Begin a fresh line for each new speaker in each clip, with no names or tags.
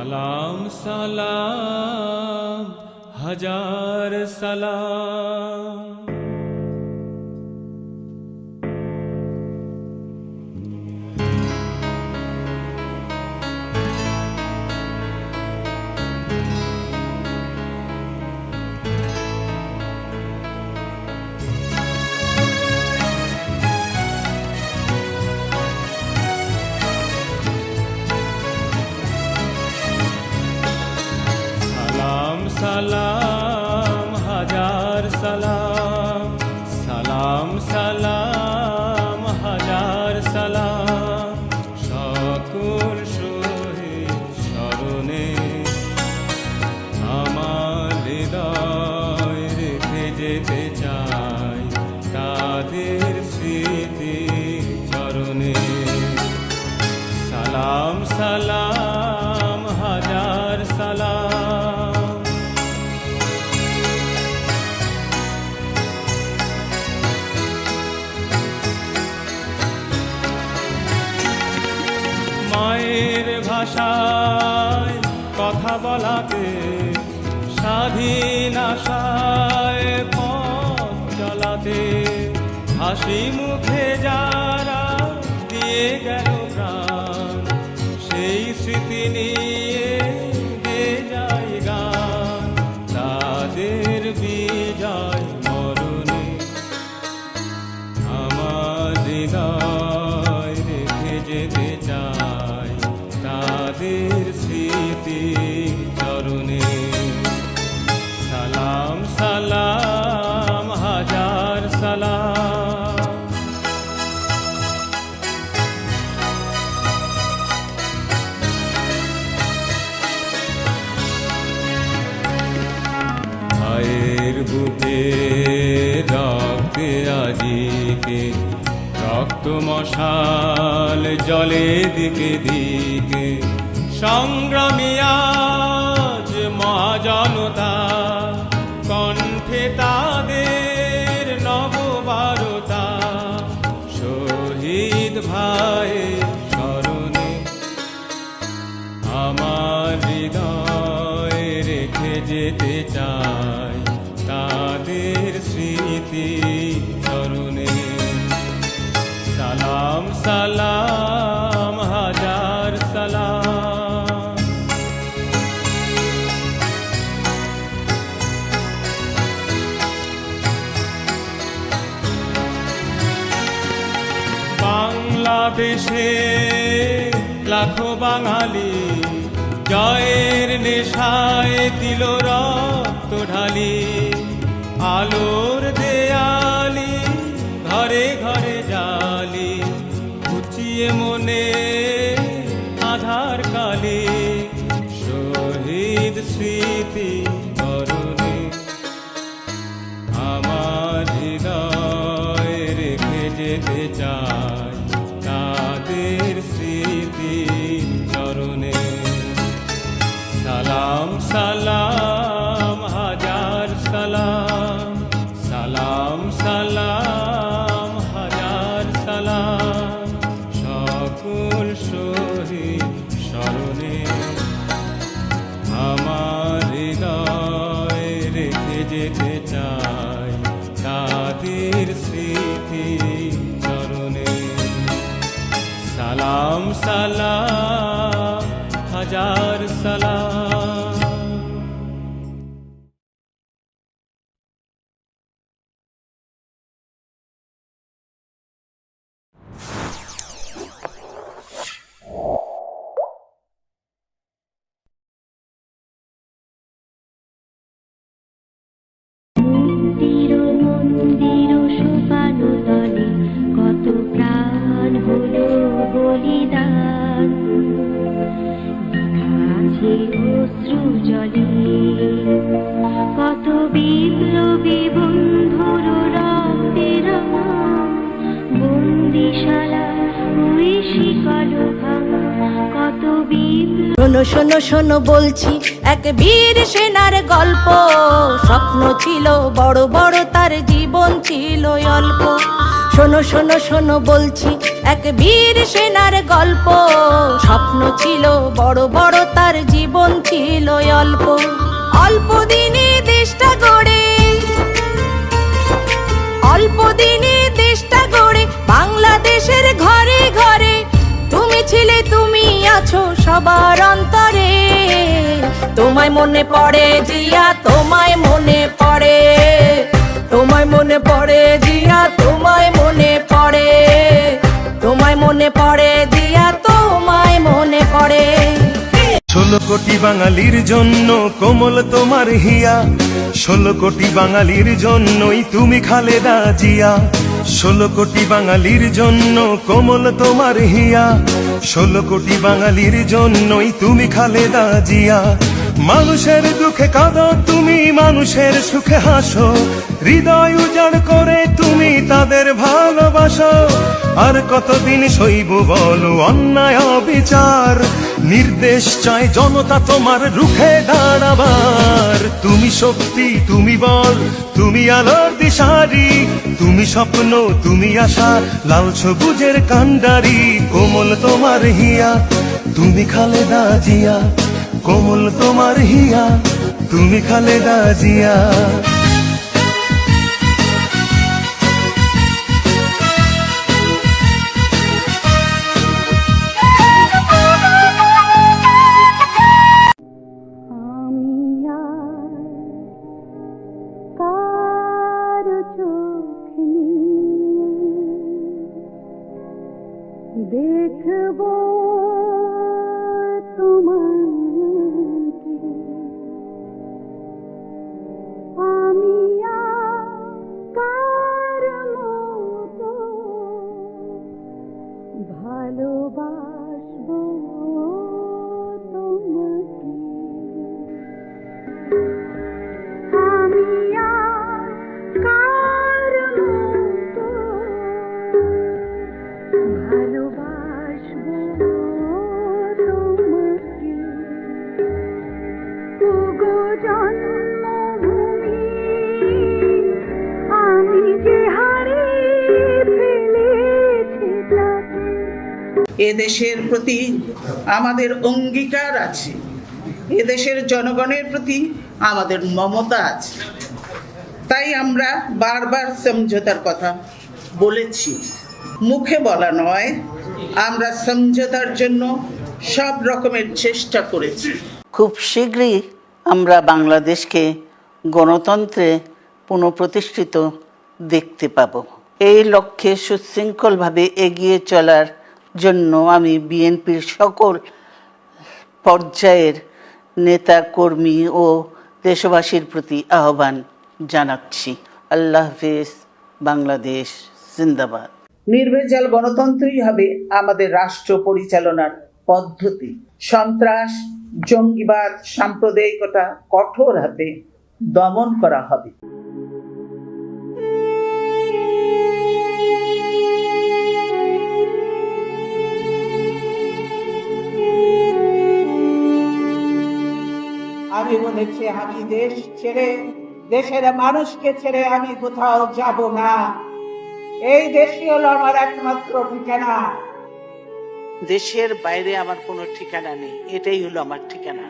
সালাম সালাম হাজার সালাম। সালাম হাজার সালাম, সালাম সালাম হাজার সালাম। সকল শহীদ স্মরণে আমার হৃদয় রেখে যেতে চাই তাদের স্মৃতি চরণে। সালাম সালাম হাজার সালাম। মায়ের ভাষায় কথা বলাতে, স্বাধীন আশায় পথ চলাতে, হাসি মুখে যারা দিয়ে গেল প্রাণ, সেই স্মৃতি নিয়ে গেয়ে যায় গান। তাদের বিজয় মরণে আমার হৃদয় রেখে যেতে চাই তাদের স্মৃতি চরণে। সালাম সালাম হাজার সালাম। ভাইয়ের বুকে রক্তে আজিকে রক্ত মশাল জলে দিকে দিকে, সংগ্রামী আজ মহাজনতা, কণ্ঠে তাদের নববারতা। শহীদ ভাই স্মরণে আমার হৃদয় রেখে যেতে চাই তাদের স্মৃতি চরণে। সালাম সালাম হাজার সালাম। বাংলাদেশে লাখো বাঙালি জয়ের নেশায় দিল রক্ত ঢালি। আলোর দেয়ালি ঘরে ঘরে জালি, ঘুচিয়ে মনে আধার কালি। শহীদ স্মৃতি তরুণী আমার হৃদয় রেখে যেতে চাই তাদের স্মৃতি চরণে। সালাম সালাম হাজার সালাম, সালাম সালাম হাজার সালাম। সকল শহীদ স্মরণে আমার হৃদয় রেখে যেতে চাই তাদের স্মৃতি চরণে। সালাম সালাম হাজার সালাম।
মন্দির সোপানো তলে কত প্রাণ হলো বলিদান, আছে অশ্রু জলে কত বিপ্লবী বন্ধুর রক্তের বন্দিশালা ওই শিকল ভাঙা কত বিপ্লব।
শোনো শোনো শোনো বলছি এক বীর সেনার গল্প, স্বপ্ন ছিল বড় বড় তার জীবন ছিল অল্প। শোনো শোনো শোনো বলছি এক বীর সেনার গল্প। স্বপ্ন ছিল বড় বড়, তার জীবন ছিল অল্প। অল্প দিনে দেশটা গড়ে, অল্প দিনে দেশটা গড়ে বাংলাদেশের ঘরে ঘরে তুমি ছিলে, তুমি আছো সবার অন্তরে। তোমায় মনে পড়ে জিয়া, তোমায় মনে পড়ে, তোমায় মনে পড়ে জিয়া, তোমায় মনে পড়ে, তোমায় মনে পড়ে জিয়া, তোমায় মনে পড়ে।
16 কোটি বাঙালির জন্য কোমল তোমার হিয়া, 16 কোটি বাঙালির জন্যই তুমি খালেদা জিয়া। 16 কোটি বাঙালির জন্য কোমল তোমার হিয়া, 16 কোটি বাঙালির জন্যই তুমি খালেদা জিয়া। মানুষের দুঃখে কাঁদো তুমি, মানুষের সুখে হাসো, হৃদয় উজাড় করে তুমি তাদের ভালোবাসো। আর কতদিন সইব বলো অন্যায় অবিচার, নির্দেশ চায় জনতা তোমার রুখে দাঁড়াবার। তুমি শক্তি, তুমি বল, তুমি আলোর দিশারি, তুমি স্বপ্ন, তুমি আশা, লাল সবুজের কান্ডারি। কোমল তোমার হিয়া, তুমি খালেদা জিয়া, কোমল তোমার হিয়া, তুমি খালেদা জিয়া।
দেখবো তোমাকে আমি কার মতো ভালোবাসবো তোমাকে। আমি কার মতো ভালোবাসবো তোমাকে। ওগো জন্মভূমি, আমি যে হারিয়ে ফেলেছি তাকে।
এদেশের প্রতি আমাদের অঙ্গীকার আছে, এদেশের জনগণের প্রতি আমাদের মমতা আছে। তাই আমরা বারবার সমঝোতার কথা বলেছি, মুখে বলা নয়, আমরা সমঝোতার জন্য সব রকমের চেষ্টা করেছি।
খুব শীঘ্রই আমরা বাংলাদেশকে গণতন্ত্রে পুনঃপ্রতিষ্ঠিত দেখতে পাব। এই লক্ষ্যে সুশৃঙ্খলভাবে এগিয়ে চলার জন্য আমি বিএনপির সকল পর্যায়ের নেতা কর্মী ও দেশবাসীর প্রতি আহ্বান জানাচ্ছি। আল্লাহ হাফেজ। বাংলাদেশ জিন্দাবাদ।
নির্ভেজাল গণতন্ত্রই হবে আমাদের রাষ্ট্র পরিচালনার পদ্ধতি। সন্ত্রাস, জঙ্গিবাদ, সাম্প্রদায়িকতা কঠোর হাতে দমন করা হবে।
আমি বলেছি আমি দেশ ছেড়ে, দেশের মানুষকে ছেড়ে আমি কোথাও যাব না। এই দেশই হলো আমার একমাত্র ঠিকানা।
দেশের বাইরে আমার কোনো ঠিকানা নেই, এটাই হলো আমার ঠিকানা।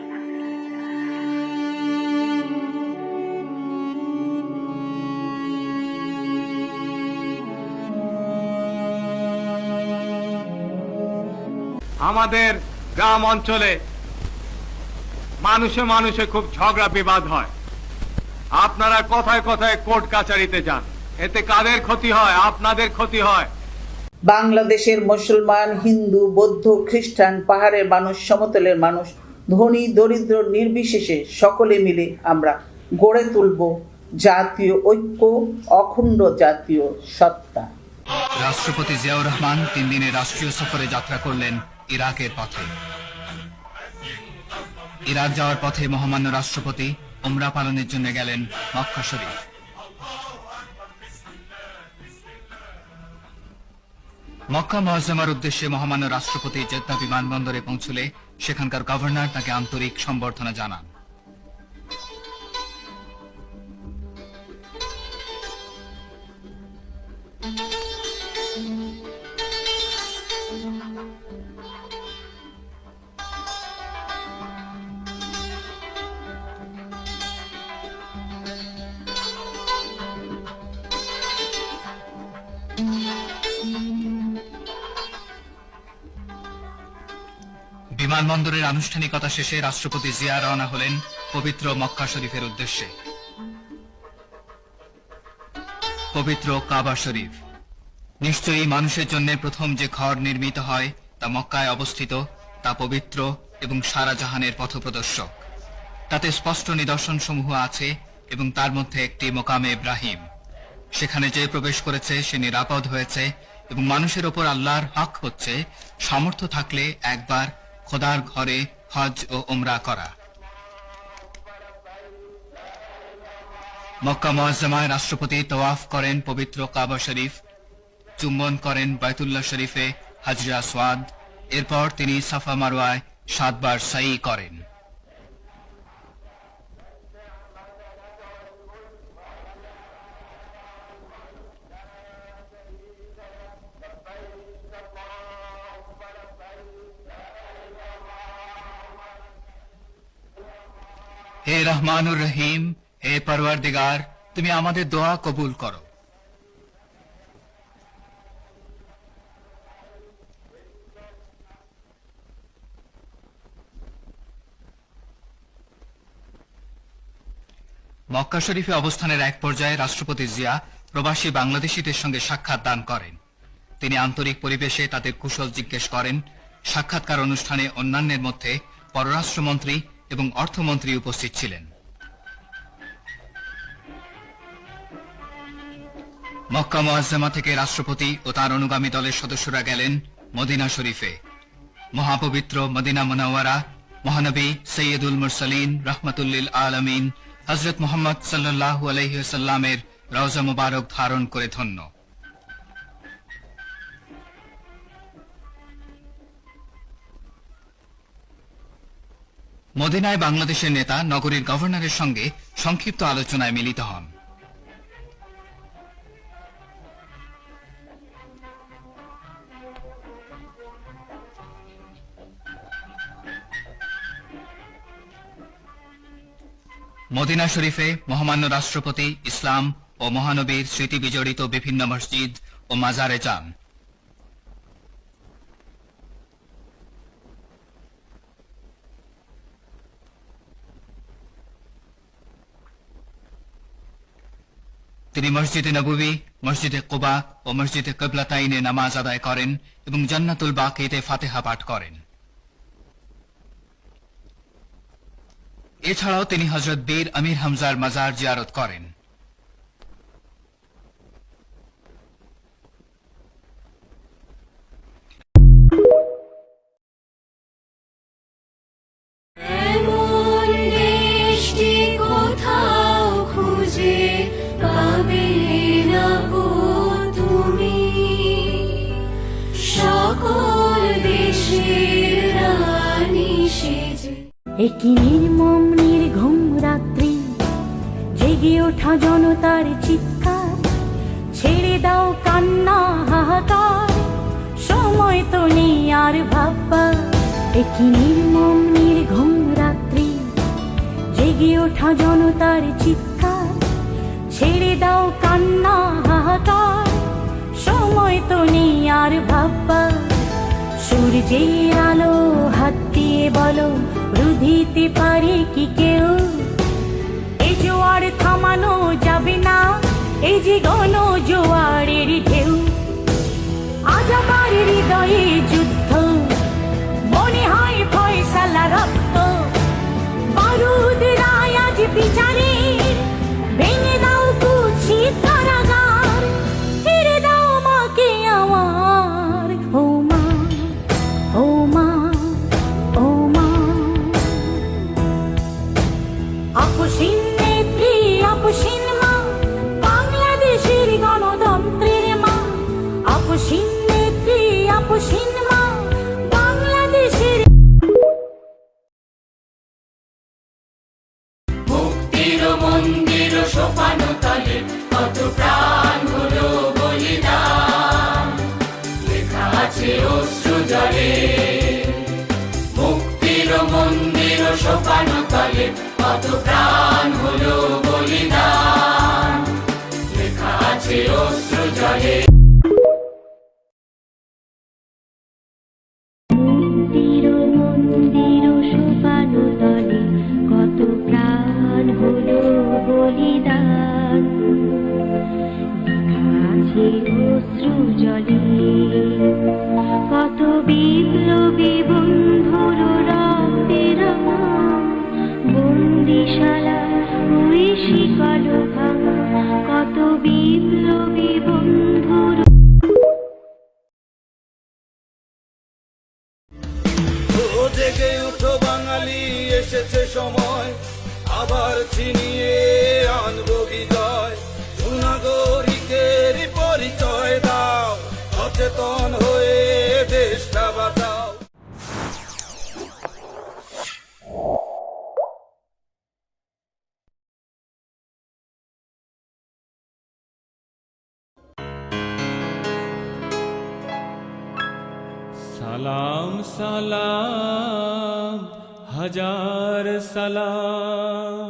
আমাদের গ্রাম অঞ্চলে মানুষে মানুষে খুব ঝগড়া বিবাদ হয়। আপনারা কথায় কথায় কোর্ট কাচারিতে যান, এতে কাদের ক্ষতি হয়? আপনাদের ক্ষতি হয়।
বাংলাদেশের মুসলমান, হিন্দু, বৌদ্ধ, খ্রিস্টান, পাহাড়ের মানুষ, সমতলের মানুষ, ধনী দরিদ্র নির্বিশেষে সকলে মিলে আমরা গড়ে তুলব জাতীয় ঐক্য, অখণ্ড জাতীয় সত্তা।
রাষ্ট্রপতি জিয়াউর রহমান 3 দিনের রাষ্ট্রীয় সফরে যাত্রা করলেন ইরাকের পথে। ইরাক যাওয়ার পথে মহামান্য রাষ্ট্রপতি উমরা পালনের জন্য গেলেন মক্কা শরীফ। মক্কা মুআজ্জামার উদ্দেশ্যে মহামান্য রাষ্ট্রপতি জেদ্দা বিমানবন্দরে পৌঁছলে সেখানকার গভর্নর তাকে আন্তরিক সম্বর্ধনা জানান। বিমানবন্দরের আনুষ্ঠানিকতা শেষে রাষ্ট্রপতি জিয়া রওনা হলেন পবিত্র মক্কা শরীফের উদ্দেশ্যে। পবিত্র কাবা শরীফ নিশ্চয়ই মানুষের জন্য প্রথম যে ঘর নির্মিত হয় তা মক্কায় অবস্থিত, তা পবিত্র এবং সারা জাহানের পথপ্রদর্শক। তাতে স্পষ্ট নিদর্শন সমূহ আছে এবং তার মধ্যে একটি মোকামে ইব্রাহিম। সেখানে যে প্রবেশ করেছে সে নিরাপদ হয়েছে এবং মানুষের ওপর আল্লাহর হক হচ্ছে সামর্থ্য থাকলে একবার খোদার ঘরে হজ ও উমরা করা। মক্কা মুআজ্জামায় রাষ্ট্রপতি তওয়াফ করেন পবিত্র কাবা শরীফ, চুম্বন করেন বাইতুল্লাহ শরীফে হাজরে আসওয়াদ। এরপর তিনি সাফা মারওয়ায় 7 বার সাই করেন। হে রহমানুর রহিম, হে পরওয়ারদিগার, তুমি আমাদের দোয়া কবুল করো। মক্কা শরীফে অবস্থানের এক পর্যায়ে রাষ্ট্রপতি জিয়া প্রবাসী বাংলাদেশিদের সঙ্গে সাক্ষাৎ দান করেন। তিনি আন্তরিক পরিবেশে তাদের কুশল জিজ্ঞেস করেন। সাক্ষাৎকার অনুষ্ঠানে অন্যান্যের মধ্যে পররাষ্ট্রমন্ত্রী এবং অর্থমন্ত্রী উপস্থিত ছিলেন। মক্কা মুআজ্জামা থেকে রাষ্ট্রপতি ও তার অনুগামী দলের সদস্যরা গেলেন মদিনা শরীফে। মহাপবিত্র মদিনা মুনাওয়ারা মহানবী সৈয়দুল মুরসালিন রাহমাতুল্লিল আলামিন হযরত মুহাম্মদ সাল্লাল্লাহু আলাইহি ওয়াসাল্লামের রওজা মুবারক ধারণ করে ধন্য। মদিনায় বাংলাদেশের নেতা নগরীর গভর্নরের সঙ্গে সংক্ষিপ্ত আলোচনায় মিলিত হন। মদিনা শরীফে মহামান্য রাষ্ট্রপতি ইসলাম ও মহানবীর স্মৃতি বিজড়িত বিভিন্ন মসজিদ ও মাজারে যান। তিনি মসজিদে নববী, মসজিদে কুবা ও মসজিদে কিবলাতাইনে নামাজ আদায় করেন এবং জান্নাতুল বাকিতে ফাতিহা পাঠ করেন। এছাড়াও তিনি হযরত বীর আমির হামজার মাজার জিয়ারত করেন।
এমন দেশটি কোথাও খুঁজে পাবে না গো তুমি, সকল দেশের রানী সেজে।
একই নির্মম নির্ঘুম রাত্রি, জেগে ওঠা জনতার চিৎকার, ছেড়ে দাও কান্না হাহাকার, সময় তো নেই আর ভাববার। একই নির্মম নির্ঘুম রাত্রি, জেগে ওঠা জনতার চিৎকার, ছেড়ে দাও কান্না হাহাকার, সময় তো নেই আর ভাববার। সূর্যের আলো হাত দিয়ে বলো, রুধিতে পারে কি কেউ? এই জোয়ার থামানো যাবে না, এই যে গণ জোয়ারের ঢেউ। আজ আমার হৃদয়ে যুদ্ধ, মনে হয় ফয়সালা রক্ত, বারুদ রায় আজ বিচারের, ভেঙে দাও কুৎসিত কারাগার, ফিরে দাও মাকে আমার। ও মা, ও মা, ও মা। আপসীন নেত্রী, আপসীন মা, বাংলাদেশের গণতন্ত্রের মা। আপসীন নেত্রী, আপসীন মা, বাংলাদেশের।
মুক্তির মন্দির সোপানো তলে কত প্রাণ হলো বলিদান, লেখা আছে অশ্রু জলে। মুক্তির মন্দির সোপানো তলে কত প্রাণ হলো বলিদান, লেখা আছে অশ্রু জলে।
বন্দিশালা ওই শিকল ভাঙা কত বিপ্লবী বন্ধুর
ও জেগে উঠো বাঙালি, এসেছে সময় আবার ছিনিয়ে আনবো বিজয়। সুনাগরিকের পরিচয় দাও, সচেতন হয়ে দেশটা বাঁচাও।
সালাম সালাম হাজার সালাম।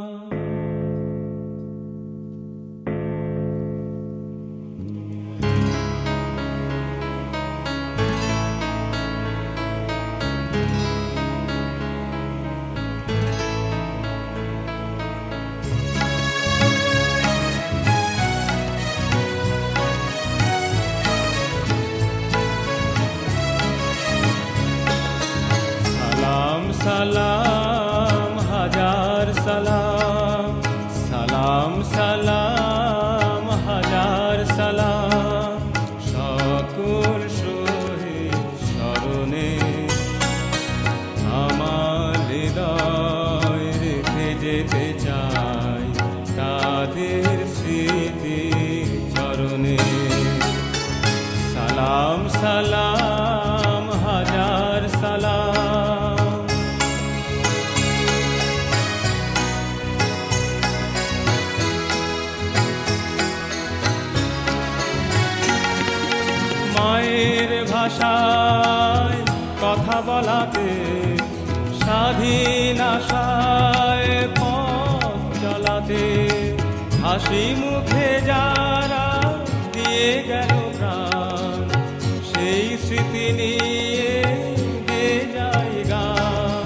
সালাম হাজার সালাম, সালাম সালাম হাজার সালাম। সকল শহীদ স্মরণে আমার হৃদয় রেখে যেতে চাই তাদের স্মৃতি চরণে। সালাম সালাম হাজার সালাম। মায়ের ভাষায় কথা বলাতে, স্বাধীন আশায় পথ চলাতে, হাসি মুখে যারা দিয়ে গেল প্রাণ, সেই স্মৃতি নিয়ে গেয়ে যায় গান।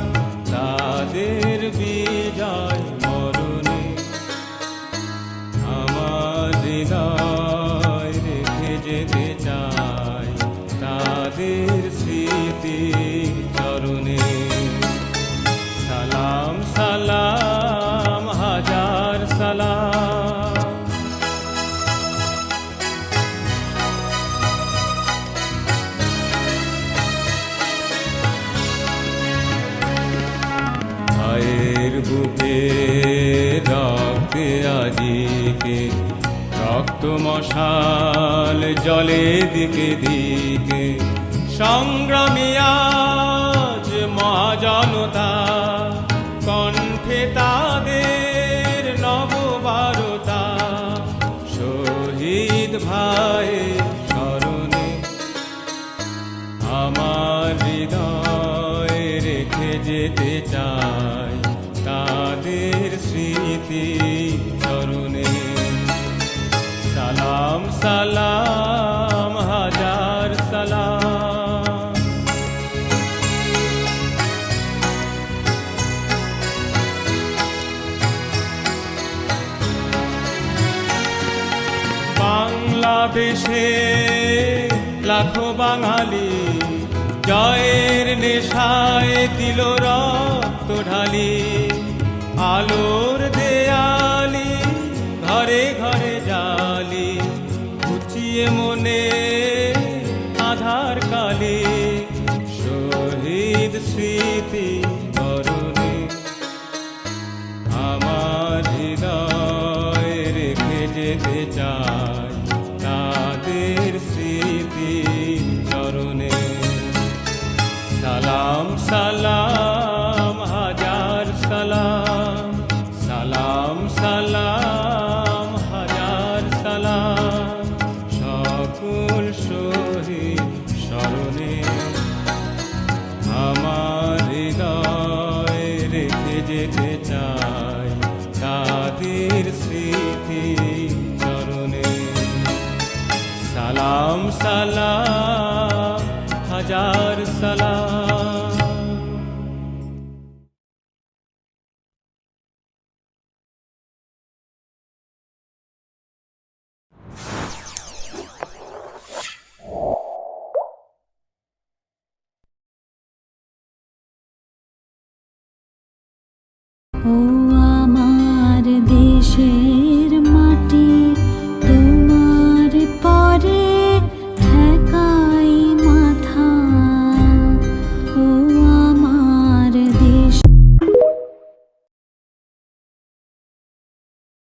তাদের বিজয় মরণে আমার হৃদয় রেখে যেতে চাই তাদের স্মৃতি চরণে। সালাম সালাম হাজার সালাম। ভাইয়ের বুকে রক্তে আজিকে রক্ত মশাল জলে দিকে দিকে। সংগ্রামী আজ মহাজনতা, কণ্ঠে তাদের নববারতা। শহীদ ভাই স্মরণে আমার হৃদয় রেখে যেতে চাই তাদের স্মৃতি চরণে। সালাম সালাম হাজার সালাম। বাংলাদেশে লাখো বাঙালি জয়ের নেশায় দিল রক্ত ঢালি। আলোর দেয়ালি ঘরে ঘরে জালি, ঘুচিয়ে মনে আধার কালি। শহীদ স্মৃতি বরণে আমার হৃদয় রেখে যেতে চাই তাদের স্মৃতি চরণে। সালাম সালাম হাজার সালাম, সালাম সালাম হাজার সালাম। সকল শহীদ স্মরণে আমার হৃদয় রেখে যেতে চাই তাদের স্মৃতি চরণে। সালাম সালাম হাজার সালাম।
ও সে